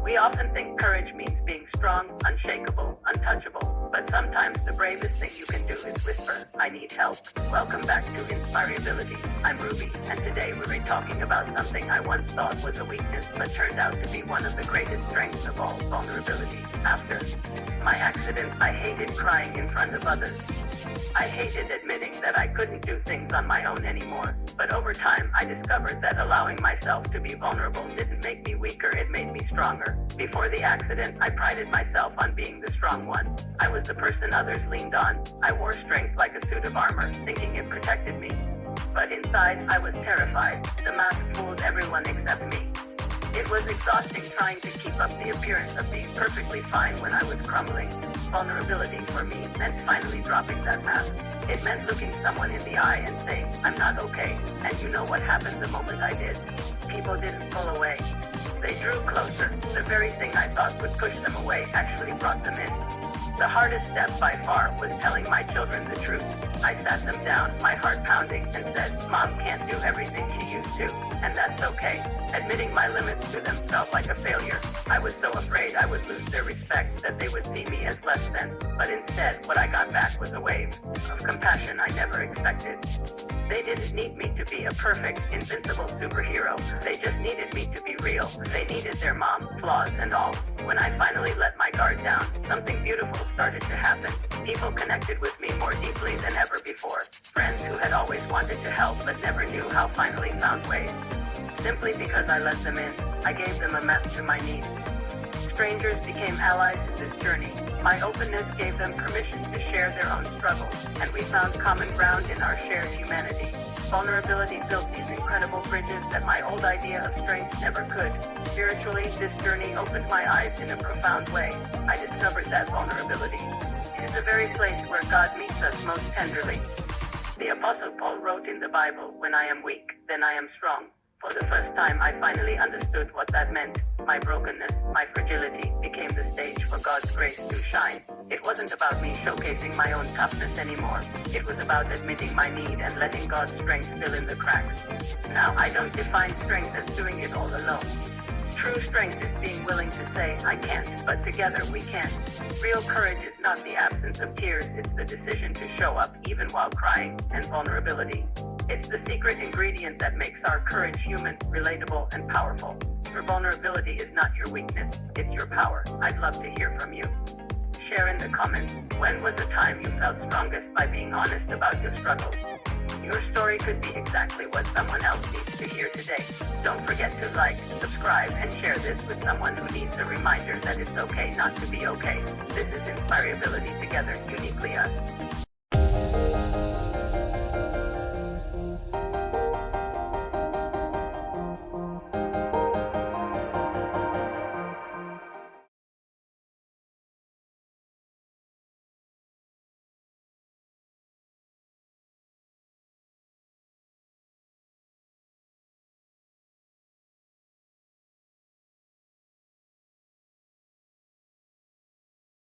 We often think courage means being strong, unshakable, untouchable, but sometimes the bravest thing you can do is whisper, "I need help." Welcome back to InspireAbility. I'm Ruby, and today we're talking about something I once thought was a weakness, but turned out to be one of the greatest strengths of all, vulnerability. After my accident, I hated crying in front of others. I hated admitting that I couldn't do things on my own anymore. But over time, I discovered that allowing myself to be vulnerable didn't make me weaker, it made me stronger. Before the accident, I prided myself on being the strong one. I was the person others leaned on. I wore strength like a suit of armor, thinking it protected me. But inside, I was terrified. The mask fooled everyone except me. It was exhausting trying to keep up the appearance of being perfectly fine when I was crumbling. Vulnerability for me meant finally dropping that mask. It meant looking someone in the eye and saying, "I'm not okay." And you know what happened the moment I did? People didn't pull away. They drew closer. The very thing I thought would push them away actually brought them in. The hardest step by far was telling my children the truth. I sat them down, my heart pounding, and said, "Mom can't do everything she used to, and that's okay." Admitting my limits to them felt like a failure. I was so afraid I would lose their respect, that they would see me as less than. But instead, what I got back was a wave of compassion I never expected. They didn't need me to be a perfect, invincible superhero. They just needed me to be real. They needed their mom, flaws and all. When I finally let my guard down, something beautiful started to happen. People connected with me more deeply than ever before. Friends who had always wanted to help but never knew how finally found ways. Simply because I let them in, I gave them a map to my needs. Strangers became allies in this journey. My openness gave them permission to share their own struggles, and we found common ground in our shared humanity. Vulnerability built these incredible bridges that my old idea of strength never could. Spiritually, this journey opened my eyes in a profound way. I discovered that vulnerability is the very place where God meets us most tenderly. The Apostle Paul wrote in the Bible, "When I am weak, then I am strong." For the first time, I finally understood what that meant. My brokenness, my fragility, became the stage for God's grace to shine. It wasn't about me showcasing my own toughness anymore. It was about admitting my need and letting God's strength fill in the cracks. Now, I don't define strength as doing it all alone. True strength is being willing to say, "I can't, but together we can." Real courage is not the absence of tears, it's the decision to show up even while crying. And vulnerability, it's the secret ingredient that makes our courage human, relatable, and powerful. Your vulnerability is not your weakness, it's your power. I'd love to hear from you. Share in the comments, when was a time you felt strongest by being honest about your struggles? Your story could be exactly what someone else needs to hear today. Don't forget to like, subscribe, and share this with someone who needs a reminder that it's okay not to be okay. This is InspireAbility, together, uniquely us.